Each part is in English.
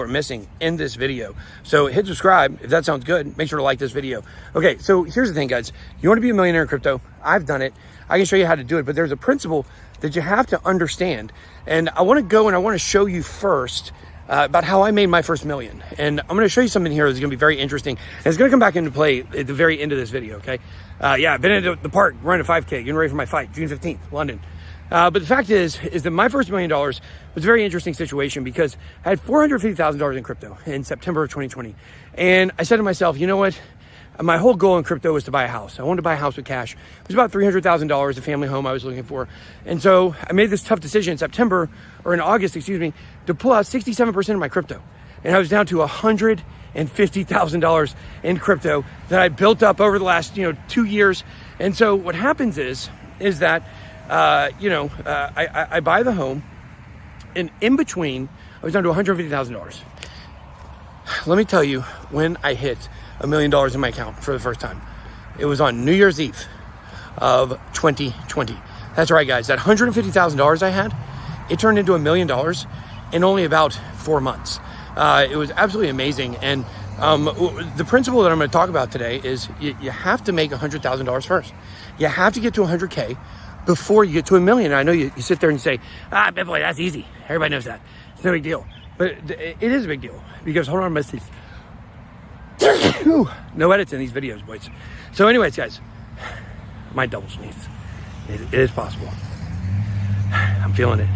are missing in this video. So hit subscribe if that sounds good. Make sure to like this video. Okay, so here's the thing, guys. You want to be a millionaire in crypto? I've done it. I can show you how to do it, but there's a principle that you have to understand. And I want to go and I want to show you first about how I made my first million. And I'm going to show you something here that's going to be very interesting. And it's going to come back into play at the very end of this video, okay? Yeah, I've been into the park, running a 5K, getting ready for my fight, June 15th, London. But the fact is that my first $1 million was a very interesting situation because I had $450,000 in crypto in September of 2020. And I said to myself, you know what? My whole goal in crypto was to buy a house. I wanted to buy a house with cash. It was about $300,000, a family home I was looking for. And so I made this tough decision in August, to pull out 67% of my crypto. And I was down to $150,000 in crypto that I built up over the last, 2 years. And so what happens is that I buy the home, and in between, I was down to $150,000. Let me tell you, when I hit $1 million in my account for the first time, it was on New Year's Eve of 2020. That's right, guys. That $150,000 I had, it turned into $1 million in only about 4 months. It was absolutely amazing. And the principle that I'm going to talk about today is you have to make $100,000 first. You have to get to 100K before you get to $1 million. I know you sit there and say, boy, that's easy. Everybody knows that. It's no big deal. But it is a big deal because, hold on, I'm going to no edits in these videos, boys. So anyways, guys, my double sneeze. It is possible. I'm feeling it.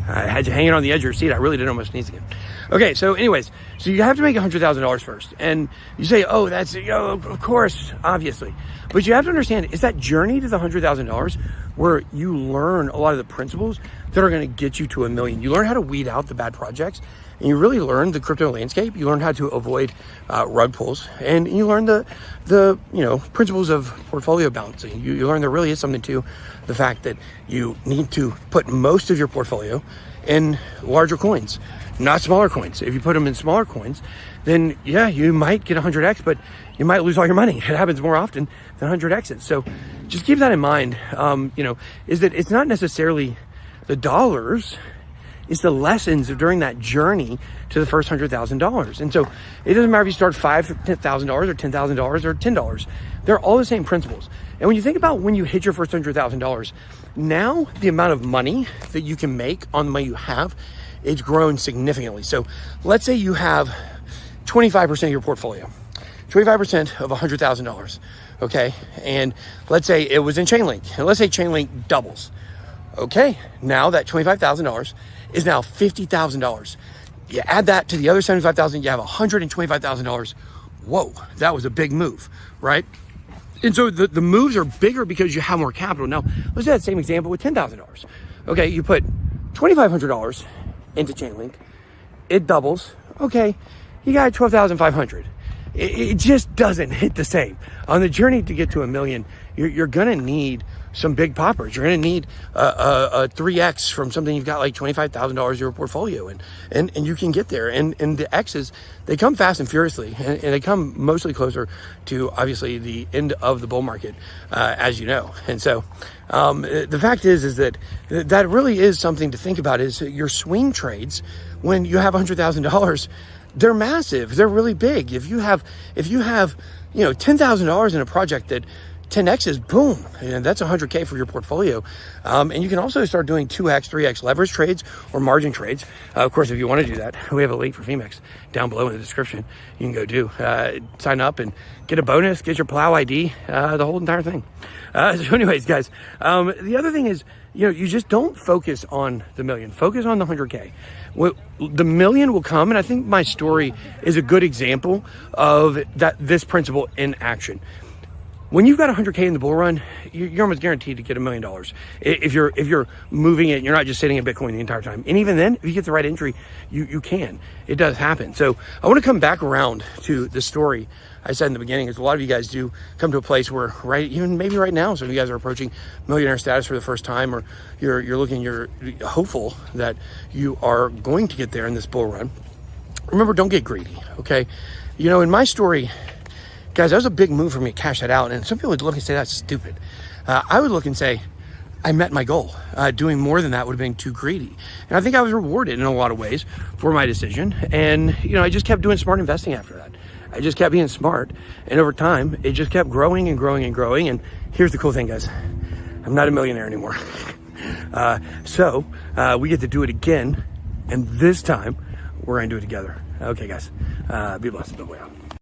I had you hanging on the edge of your seat. I really did almost sneeze again. Okay, so anyways, so you have to make $100,000 first. And you say, oh, that's, of course, obviously. But you have to understand, it's that journey to the $100,000 where you learn a lot of the principles that are going to get you to $1 million. You learn how to weed out the bad projects, and you really learn the crypto landscape. You learn how to avoid rug pulls, and you learn the principles of portfolio balancing. You learn there really is something to the fact that you need to put most of your portfolio in larger coins, not smaller coins. If you put them in smaller coins, then yeah, you might get 100x, but you might lose all your money. It happens more often than 100x's. So just keep that in mind. Is that it's not necessarily the dollars, it's the lessons of during that journey to the first $100,000. And so it doesn't matter if you start $5,000 or $10,000 or $10. They're all the same principles. And when you think about when you hit your first $100,000, now the amount of money that you can make on the money you have, it's grown significantly. So let's say you have 25% of your portfolio, 25% of $100,000. Okay. And let's say it was in Chainlink, and let's say Chainlink doubles. Okay. Now that $25,000 is now $50,000. You add that to the other $75,000, you have $125,000. Whoa, that was a big move, right? And so the moves are bigger because you have more capital. Now, let's do that same example with $10,000. Okay, you put $2,500 into Chainlink, it doubles. Okay, you got $12,500. It just doesn't hit the same. On the journey to get to $1 million, you're gonna need some big poppers. You're going to need a 3x from something you've got like $25,000 of your portfolio, and you can get there. And the X's, they come fast and furiously, and they come mostly closer to obviously the end of the bull market, as you know. And so the fact is that really is something to think about. Is your swing trades when you have $100,000. They're massive. They're really big. If you have $10,000 in a project that 10x is boom, and that's 100K for your portfolio. And you can also start doing 2x, 3x leverage trades or margin trades. Of course, if you want to do that, we have a link for Femex down below in the description. You can go sign up and get a bonus, get your plow ID, the whole entire thing. So anyways, guys, the other thing is, you just don't focus on the million, focus on the 100K. The million will come. And I think my story is a good example of this principle in action. When you've got 100K in the bull run, you're almost guaranteed to get $1 million. If you're moving it, you're not just sitting in Bitcoin the entire time. And even then, if you get the right entry, you can. It does happen. So I want to come back around to the story I said in the beginning, is a lot of you guys do come to a place where even maybe right now, some of you guys are approaching millionaire status for the first time, or you're hopeful that you are going to get there in this bull run. Remember, don't get greedy, okay? In my story, guys, that was a big move for me to cash that out. And some people would look and say, that's stupid. I would look and say, I met my goal. Doing more than that would have been too greedy. And I think I was rewarded in a lot of ways for my decision. And, I just kept doing smart investing after that. I just kept being smart. And over time, it just kept growing and growing and growing. And here's the cool thing, guys. I'm not a millionaire anymore. So we get to do it again. And this time, we're going to do it together. Okay, guys. Be blessed. Bye-bye.